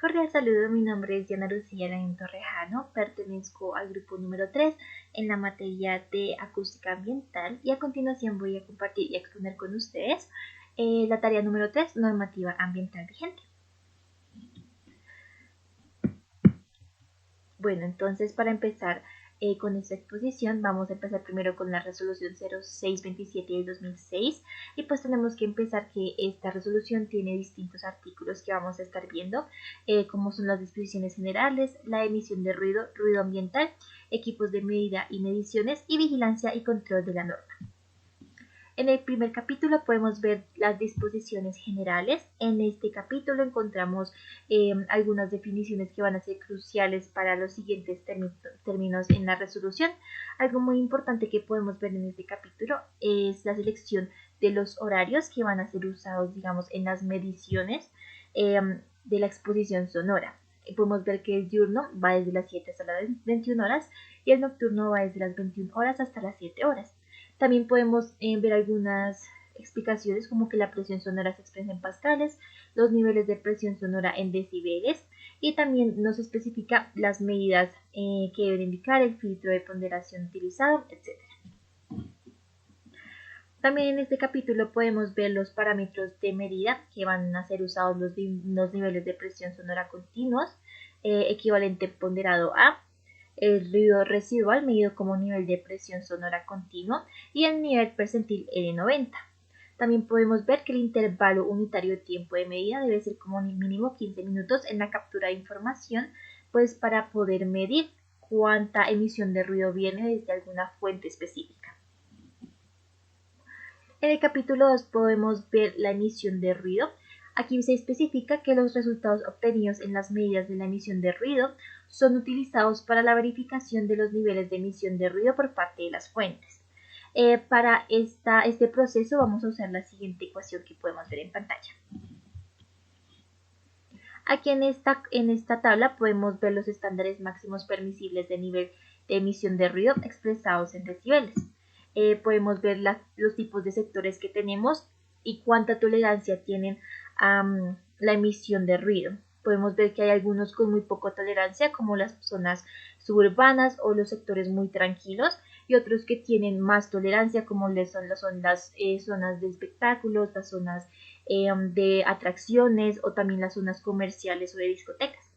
Cordial saludo, mi nombre es Diana Lucía Laín Torrejano, pertenezco al grupo número 3 en la materia de acústica ambiental y a continuación voy a compartir y exponer con ustedes la tarea número 3, normativa ambiental vigente. Bueno, entonces para empezar con esta exposición vamos a empezar primero con la resolución 0627 del 2006 y pues tenemos que empezar que esta resolución tiene distintos artículos que vamos a estar viendo como son las disposiciones generales, la emisión de ruido, ruido ambiental, equipos de medida y mediciones y vigilancia y control de la norma. En el primer capítulo podemos ver las disposiciones generales. En este capítulo encontramos algunas definiciones que van a ser cruciales para los siguientes términos en la resolución. Algo muy importante que podemos ver en este capítulo es la selección de los horarios que van a ser usados, digamos, en las mediciones de la exposición sonora. Podemos ver que el diurno va desde las 7 hasta las 21 horas y el nocturno va desde las 21 horas hasta las 7 horas. También podemos ver algunas explicaciones como que la presión sonora se expresa en pascales, los niveles de presión sonora en decibeles y también nos especifica las medidas que deben indicar, el filtro de ponderación utilizado, etc. También en este capítulo podemos ver los parámetros de medida que van a ser usados los niveles de presión sonora continuos, equivalente ponderado a el ruido residual medido como nivel de presión sonora continuo y el nivel percentil N90. También podemos ver que el intervalo unitario de tiempo de medida debe ser como mínimo 15 minutos en la captura de información, pues para poder medir cuánta emisión de ruido viene desde alguna fuente específica. En el capítulo 2 podemos ver la emisión de ruido. Aquí se especifica que los resultados obtenidos en las medidas de la emisión de ruido son utilizados para la verificación de los niveles de emisión de ruido por parte de las fuentes. Para este proceso vamos a usar la siguiente ecuación que podemos ver en pantalla. Aquí en esta tabla podemos ver los estándares máximos permisibles de nivel de emisión de ruido expresados en decibeles. Podemos ver los tipos de sectores que tenemos y cuánta tolerancia tienen la emisión de ruido. Podemos ver que hay algunos con muy poca tolerancia, como las zonas suburbanas o los sectores muy tranquilos, y otros que tienen más tolerancia, como son las zonas de espectáculos, las zonas de atracciones o también las zonas comerciales o de discotecas.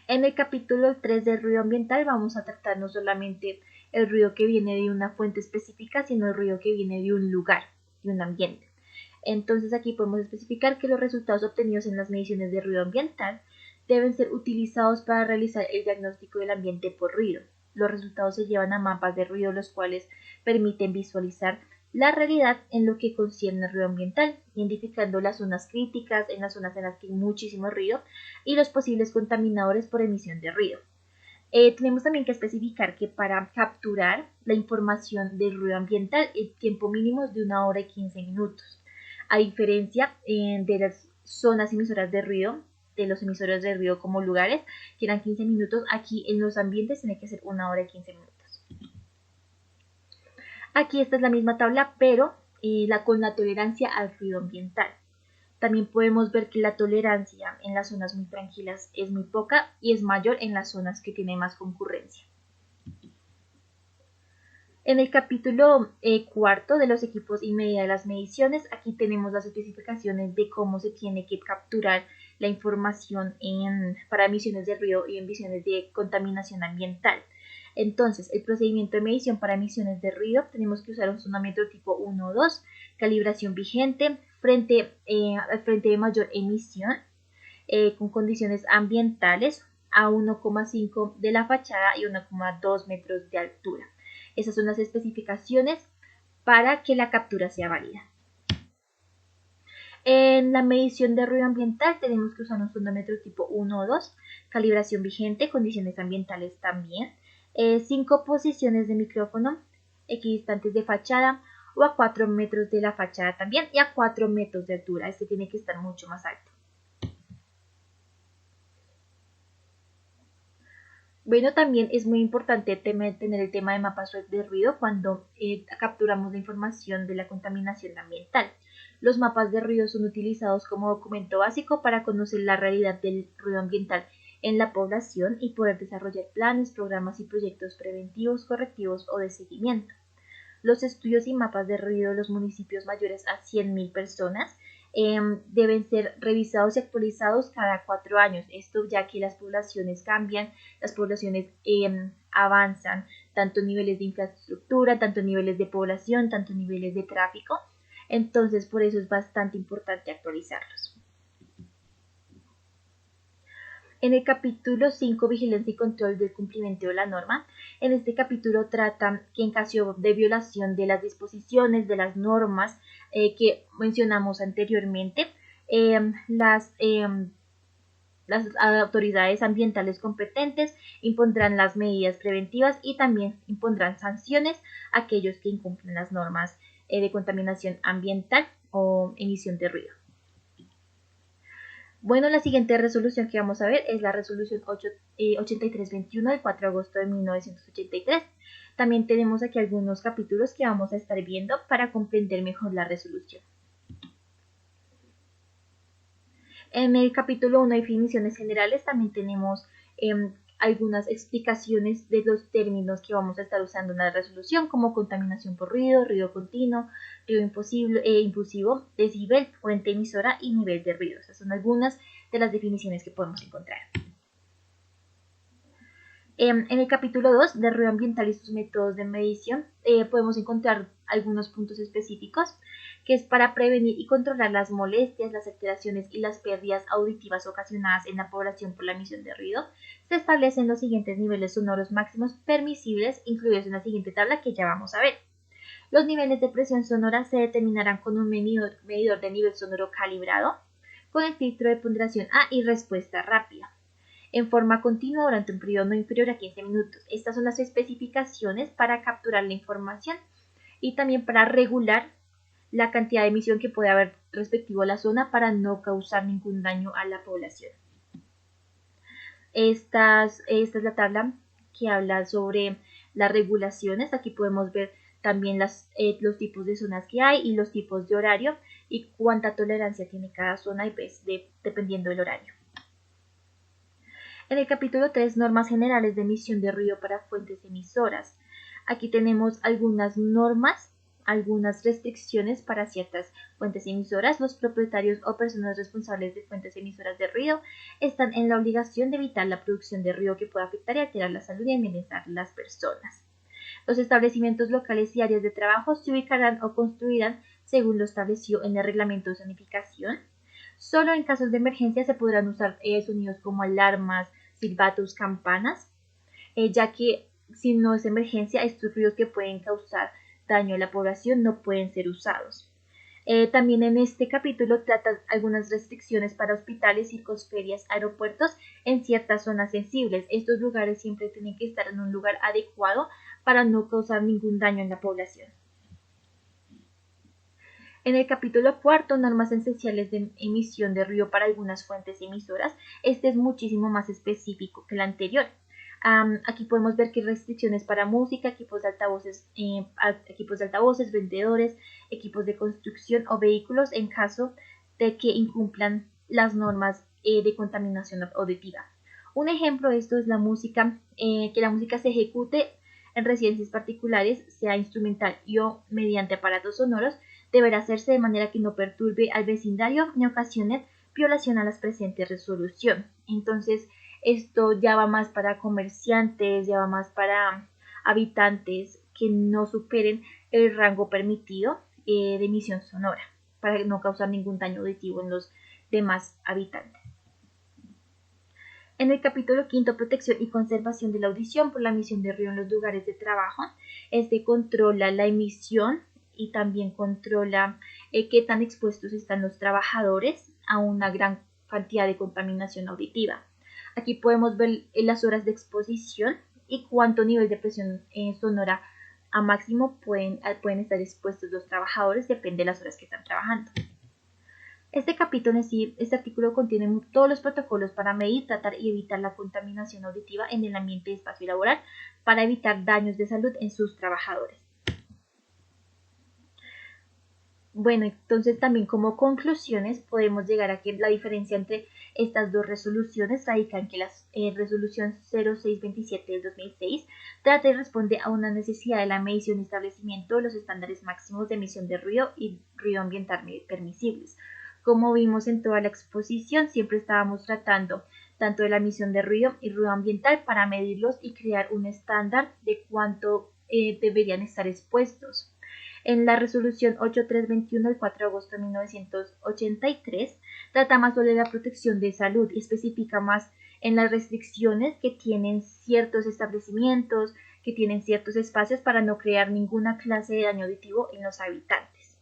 En el capítulo 3 del ruido ambiental vamos a tratar no solamente el ruido que viene de una fuente específica, sino el ruido que viene de un lugar, de un ambiente. Entonces aquí podemos especificar que los resultados obtenidos en las mediciones de ruido ambiental deben ser utilizados para realizar el diagnóstico del ambiente por ruido. Los resultados se llevan a mapas de ruido, los cuales permiten visualizar la realidad en lo que concierne al ruido ambiental, identificando las zonas críticas, en las zonas en las que hay muchísimo ruido y los posibles contaminadores por emisión de ruido. Tenemos también que especificar que para capturar la información del ruido ambiental el tiempo mínimo es de 1 hora y 15 minutos. A diferencia de las zonas emisoras de ruido, de los emisores de ruido como lugares, que eran 15 minutos, aquí en los ambientes tiene que ser 1 hora y 15 minutos. Aquí esta es la misma tabla, pero con la tolerancia al ruido ambiental. También podemos ver que la tolerancia en las zonas muy tranquilas es muy poca y es mayor en las zonas que tienen más concurrencia. En el capítulo cuarto de los equipos y medida de las mediciones, aquí tenemos las especificaciones de cómo se tiene que capturar la información para emisiones de ruido y emisiones de contaminación ambiental. Entonces, el procedimiento de medición para emisiones de ruido, tenemos que usar un sonómetro tipo 1 o 2, calibración vigente, frente de mayor emisión, con condiciones ambientales a 1,5 de la fachada y 1,2 metros de altura. Esas son las especificaciones para que la captura sea válida. En la medición de ruido ambiental tenemos que usar un sonómetro tipo 1 o 2, calibración vigente, condiciones ambientales también, 5 posiciones de micrófono equidistantes de fachada o a 4 metros de la fachada también y a 4 metros de altura. Este tiene que estar mucho más alto. Bueno, también es muy importante tener el tema de mapas de ruido cuando capturamos la información de la contaminación ambiental. Los mapas de ruido son utilizados como documento básico para conocer la realidad del ruido ambiental en la población y poder desarrollar planes, programas y proyectos preventivos, correctivos o de seguimiento. Los estudios y mapas de ruido de los municipios mayores a 100.000 personas deben ser revisados y actualizados cada 4 años. Esto ya que las poblaciones cambian, las poblaciones avanzan, tanto niveles de infraestructura, tanto niveles de población, tanto niveles de tráfico. Entonces, por eso es bastante importante actualizarlos. En el capítulo 5, Vigilancia y Control del Cumplimiento de la Norma, en este capítulo trata que en caso de violación de las disposiciones, de las normas que mencionamos anteriormente, las autoridades ambientales competentes impondrán las medidas preventivas y también impondrán sanciones a aquellos que incumplen las normas de contaminación ambiental o emisión de ruido. Bueno, la siguiente resolución que vamos a ver es la resolución 8321 del 4 de agosto de 1983. También tenemos aquí algunos capítulos que vamos a estar viendo para comprender mejor la resolución. En el capítulo 1, definiciones generales, también tenemos algunas explicaciones de los términos que vamos a estar usando en la resolución, como contaminación por ruido, ruido continuo, ruido impulsivo, decibel, fuente emisora y nivel de ruido. Esas son algunas de las definiciones que podemos encontrar. En el capítulo 2 de ruido ambiental y sus métodos de medición podemos encontrar algunos puntos específicos, que es para prevenir y controlar las molestias, las alteraciones y las pérdidas auditivas ocasionadas en la población por la emisión de ruido. Se establecen los siguientes niveles sonoros máximos permisibles, incluidos en la siguiente tabla que ya vamos a ver. Los niveles de presión sonora se determinarán con un medidor de nivel sonoro calibrado, con el filtro de ponderación A y respuesta rápida, en forma continua durante un periodo no inferior a 15 minutos. Estas son las especificaciones para capturar la información y también para regular la cantidad de emisión que puede haber respectivo a la zona para no causar ningún daño a la población. Esta es la tabla que habla sobre las regulaciones. Aquí podemos ver también los tipos de zonas que hay y los tipos de horario y cuánta tolerancia tiene cada zona y pues, dependiendo del horario. En el capítulo 3, normas generales de emisión de ruido para fuentes emisoras. Aquí tenemos algunas normas, algunas restricciones para ciertas fuentes emisoras. Los propietarios o personas responsables de fuentes emisoras de ruido están en la obligación de evitar la producción de ruido que pueda afectar y alterar la salud y el bienestar de las personas. Los establecimientos locales y áreas de trabajo se ubicarán o construirán según lo establecido en el reglamento de zonificación. Solo en casos de emergencia se podrán usar sonidos como alarmas, silbatos, campanas, ya que si no es emergencia, estos ruidos que pueden causar daño a la población no pueden ser usados. También en este capítulo trata algunas restricciones para hospitales, circos, ferias, aeropuertos en ciertas zonas sensibles. Estos lugares siempre tienen que estar en un lugar adecuado para no causar ningún daño en la población. En el capítulo 4, normas esenciales de emisión de ruido para algunas fuentes emisoras, este es muchísimo más específico que el anterior. Aquí podemos ver que hay restricciones para música, equipos de altavoces, vendedores, equipos de construcción o vehículos en caso de que incumplan las normas de contaminación auditiva. Un ejemplo de esto es la música, que la música se ejecute en residencias particulares, sea instrumental y o mediante aparatos sonoros, deberá hacerse de manera que no perturbe al vecindario ni ocasione violación a las presentes resolución. Entonces, esto ya va más para comerciantes, ya va más para habitantes que no superen el rango permitido de emisión sonora, para no causar ningún daño auditivo en los demás habitantes. En el capítulo 5, protección y conservación de la audición por la emisión de ruido en los lugares de trabajo, este controla la emisión y también controla qué tan expuestos están los trabajadores a una gran cantidad de contaminación auditiva. Aquí podemos ver las horas de exposición y cuánto nivel de presión sonora a máximo pueden estar expuestos los trabajadores, depende de las horas que están trabajando. Este artículo contiene todos los protocolos para medir, tratar y evitar la contaminación auditiva en el ambiente de espacio laboral para evitar daños de salud en sus trabajadores. Bueno, entonces también como conclusiones podemos llegar a que la diferencia entre estas dos resoluciones radica en que la resolución 0627 del 2006 trata y responde a una necesidad de la medición y establecimiento de los estándares máximos de emisión de ruido y ruido ambiental permisibles. Como vimos en toda la exposición, siempre estábamos tratando tanto de la emisión de ruido y ruido ambiental para medirlos y crear un estándar de cuánto deberían estar expuestos. En la resolución 8321 del 4 de agosto de 1983 trata más sobre la protección de salud y especifica más en las restricciones que tienen ciertos establecimientos, que tienen ciertos espacios para no crear ninguna clase de daño auditivo en los habitantes.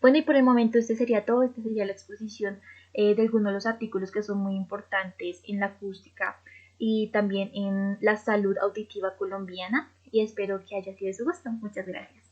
Bueno, y por el momento este sería todo, esta sería la exposición de algunos de los artículos que son muy importantes en la acústica y también en la salud auditiva colombiana, y espero que haya sido de su gusto. Muchas gracias.